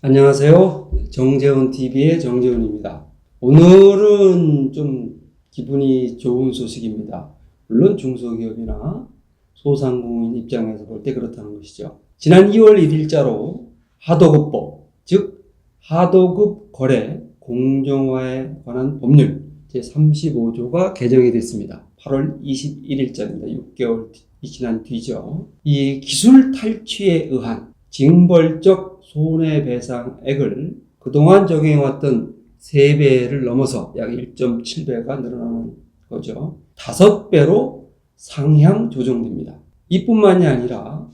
안녕하세요. 정재훈TV의 정재훈입니다. 오늘은 좀 기분이 좋은 소식입니다. 물론 중소기업이나 소상공인 입장에서 볼 때 그렇다는 것이죠. 지난 2월 1일자로 하도급법, 즉 하도급 거래 공정화에 관한 법률 제35조가 개정이 됐습니다. 8월 21일자입니다. 6개월 지난 뒤죠. 이 기술 탈취에 의한 징벌적 손해배상액을 그동안 적용해왔던 3배를 넘어서 약 1.7배가 늘어나는 거죠. 5배로 상향 조정됩니다. 이뿐만이 아니라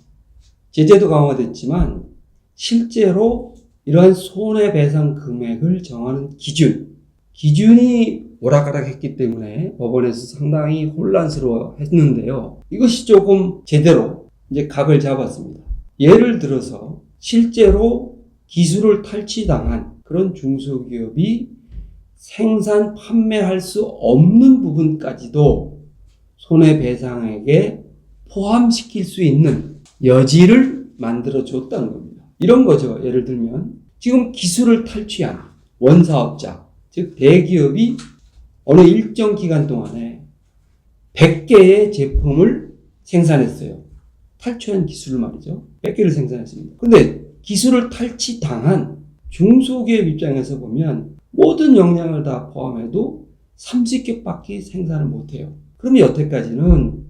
제재도 강화됐지만 실제로 이러한 손해배상 금액을 정하는 기준이 오락가락했기 때문에 법원에서 상당히 혼란스러워 했는데요. 이것이 조금 제대로 이제 각을 잡았습니다. 예를 들어서 실제로 기술을 탈취당한 그런 중소기업이 생산, 판매할 수 없는 부분까지도 손해배상액에 포함시킬 수 있는 여지를 만들어줬다는 겁니다. 이런 거죠. 예를 들면 지금 기술을 탈취한 원사업자, 즉 대기업이 어느 일정 기간 동안에 100개의 제품을 생산했어요. 탈취한 기술을 말이죠. 100개를 생산했습니다. 근데 기술을 탈취당한 중소기업 입장에서 보면 모든 역량을 다 포함해도 30개밖에 생산을 못해요. 그러면 여태까지는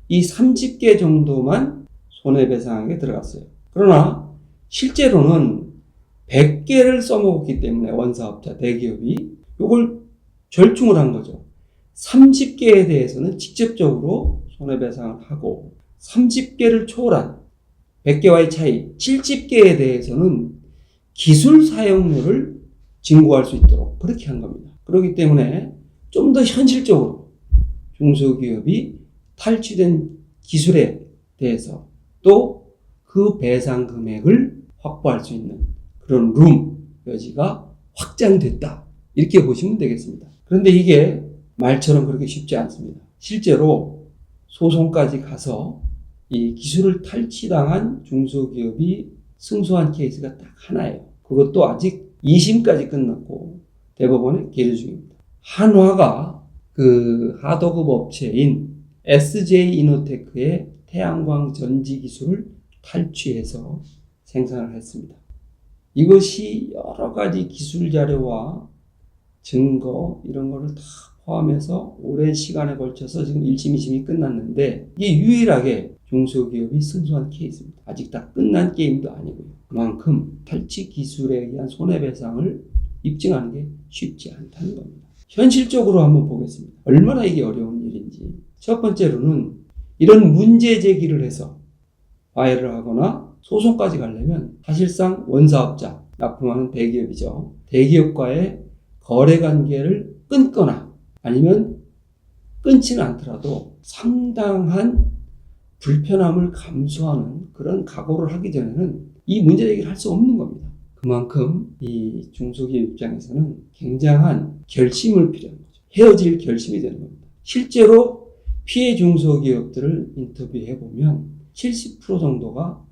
이 30개 정도만 손해배상액에 들어갔어요. 그러나 실제로는 100개를 써먹었기 때문에 원사업자, 대기업이 이걸 절충을 한 거죠. 30개에 대해서는 직접적으로 손해배상을 하고 30개를 초월한 100개와의 차이 70개에 대해서는 기술 사용료를 징고할 수 있도록 그렇게 한 겁니다. 그렇기 때문에 좀 더 현실적으로 중소기업이 탈취된 기술에 대해서 또 그 배상 금액을 확보할 수 있는 그런 여지가 확장됐다. 이렇게 보시면 되겠습니다. 그런데 이게 말처럼 그렇게 쉽지 않습니다. 실제로 소송까지 가서 이 기술을 탈취당한 중소기업이 승소한 케이스가 딱 하나예요. 그것도 아직 2심까지 끝났고 대법원에 계류 중입니다. 한화가 그 하도급 업체인 SJ이노테크의 태양광 전지 기술을 탈취해서 생산을 했습니다. 이것이 여러 가지 기술 자료와 증거 이런 거를 다 포함해서 오랜 시간에 걸쳐서 지금 1심, 2심이 끝났는데 이게 유일하게 중소기업이 승소한 케이스입니다. 아직 다 끝난 게임도 아니고요. 그만큼 탈취 기술에 의한 손해배상을 입증하는 게 쉽지 않다는 겁니다. 현실적으로 한번 보겠습니다. 얼마나 이게 어려운 일인지. 첫 번째로는 이런 문제 제기를 해서 파일을 하거나 소송까지 가려면 사실상 원사업자, 납품하는 대기업이죠. 대기업과의 거래관계를 끊거나 아니면 끊지는 않더라도 상당한 불편함을 감수하는 그런 각오를 하기 전에는 이 문제 제기를 할 수 없는 겁니다. 그만큼 이 중소기업 입장에서는 굉장한 결심을 필요한 거죠. 헤어질 결심이 되는 겁니다. 실제로 피해 중소기업들을 인터뷰해보면 70% 정도가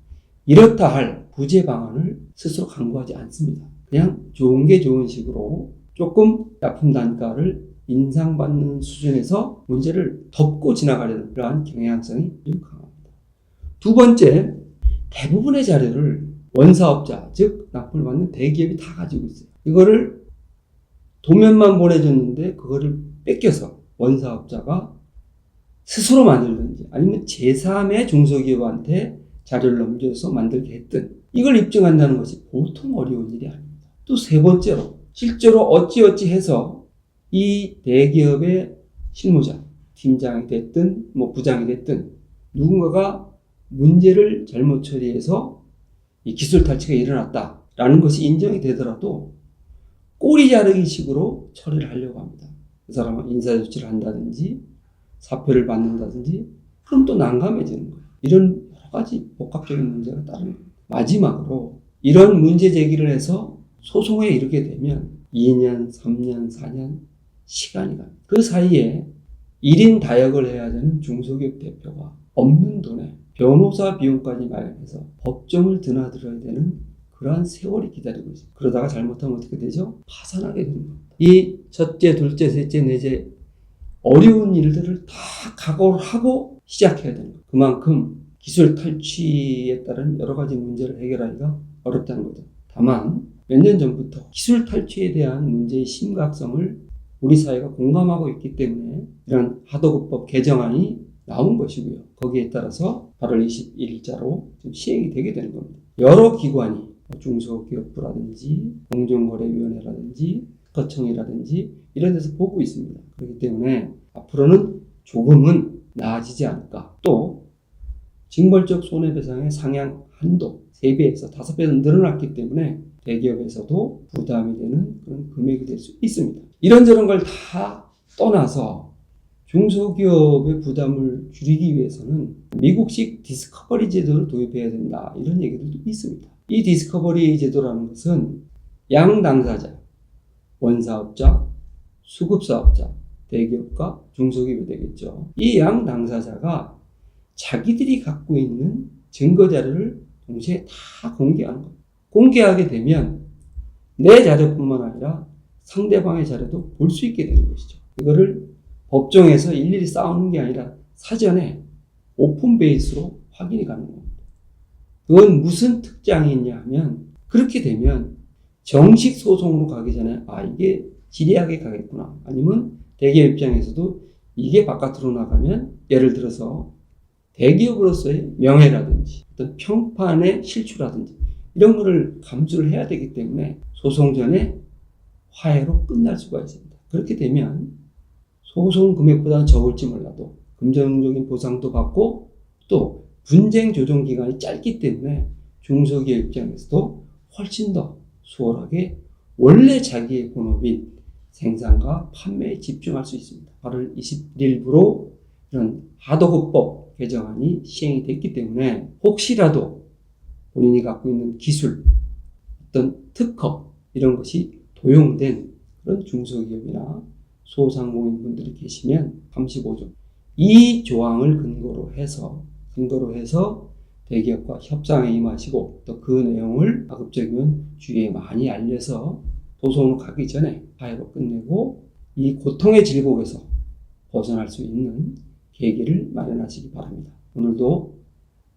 이렇다 할 구제 방안을 스스로 강구하지 않습니다. 그냥 좋은 게 좋은 식으로 조금 납품 단가를 인상받는 수준에서 문제를 덮고 지나가려는 그러한 경향성이 강합니다. 두 번째, 대부분의 자료를 원사업자, 즉 납품을 받는 대기업이 다 가지고 있어요. 이거를 도면만 보내줬는데 그거를 뺏겨서 원사업자가 스스로 만들든지 아니면 제3의 중소기업한테 자료를 넘겨서 만들게 했든 이걸 입증한다는 것이 보통 어려운 일이 아닙니다. 또 세 번째로 실제로 어찌어찌 해서 이 대기업의 실무자, 팀장이 됐든 부장이 됐든 누군가가 문제를 잘못 처리해서 이 기술 탈취가 일어났다라는 것이 인정이 되더라도 꼬리 자르기 식으로 처리를 하려고 합니다. 그 사람은 인사조치를 한다든지 사표를 받는다든지 그럼 또 난감해지는 거예요. 이런 여러 가지 복합적인 문제가 따릅니다. 마지막으로 이런 문제 제기를 해서 소송에 이르게 되면 2년, 3년, 4년 시간이 갑니다. 그 사이에 1인 다역을 해야 되는 중소기업 대표가 없는 돈에 변호사 비용까지 마련해서 법정을 드나들어야 되는 그러한 세월이 기다리고 있어요. 그러다가 잘못하면 어떻게 되죠? 파산하게 되는 겁니다. 이 첫째, 둘째, 셋째, 넷째 어려운 일들을 다 각오를 하고 시작해야 되는 거예요. 그만큼 기술 탈취에 따른 여러 가지 문제를 해결하기가 어렵다는 거죠. 다만 몇 년 전부터 기술 탈취에 대한 문제의 심각성을 우리 사회가 공감하고 있기 때문에 이런 하도급법 개정안이 나온 것이고요. 거기에 따라서 8월 21일자로 시행이 되게 되는 겁니다. 여러 기관이 중소기업부라든지 공정거래위원회라든지 특허청이라든지 이런 데서 보고 있습니다. 그렇기 때문에 앞으로는 조금은 나아지지 않을까. 또 징벌적 손해배상의 상향 한도 3배에서 5배는 늘어났기 때문에 대기업에서도 부담이 되는 그런 금액이 될 수 있습니다. 이런저런 걸 다 떠나서 중소기업의 부담을 줄이기 위해서는 미국식 디스커버리 제도를 도입해야 된다. 이런 얘기들도 있습니다. 이 디스커버리 제도라는 것은 양 당사자, 원사업자, 수급사업자, 대기업과 중소기업이 되겠죠. 이 양 당사자가 자기들이 갖고 있는 증거 자료를 동시에 다 공개하는 겁니다. 공개하게 되면 내 자료뿐만 아니라 상대방의 자료도 볼 수 있게 되는 것이죠. 이거를 법정에서 일일이 싸우는 게 아니라 사전에 오픈 베이스로 확인이 가능합니다. 그건 무슨 특장이 있냐 하면 그렇게 되면 정식 소송으로 가기 전에 이게 지리하게 가겠구나. 아니면 대기업 입장에서도 이게 바깥으로 나가면 예를 들어서 대기업으로서의 명예라든지 어떤 평판의 실추라든지 이런 거를 감수를 해야 되기 때문에 소송 전에 화해로 끝날 수가 있습니다. 그렇게 되면 소송 금액보다는 적을지 몰라도 금전적인 보상도 받고 또 분쟁 조정 기간이 짧기 때문에 중소기업 입장에서도 훨씬 더 수월하게 원래 자기의 본업인 생산과 판매에 집중할 수 있습니다. 8월 21일부로 이런 하도급법 개정안이 시행이 됐기 때문에 혹시라도 본인이 갖고 있는 기술, 어떤 특허 이런 것이 도용된 그런 중소기업이나 소상공인분들이 계시면 35조 이 조항을 근거로 해서 대기업과 협상에 임하시고 또 그 내용을 가급적이면 주위에 많이 알려서 소송으로 가기 전에 화해로 끝내고 이 고통의 질곡에서 벗어날 수 있는 계기를 마련하시기 바랍니다. 오늘도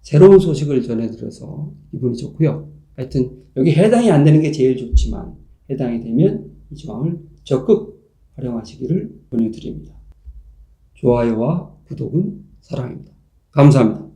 새로운 소식을 전해드려서 기분이 좋고요. 하여튼 여기 해당이 안 되는 게 제일 좋지만 해당이 되면 이 조항을 적극 활용하시기를 권유드립니다. 좋아요와 구독은 사랑입니다. 감사합니다.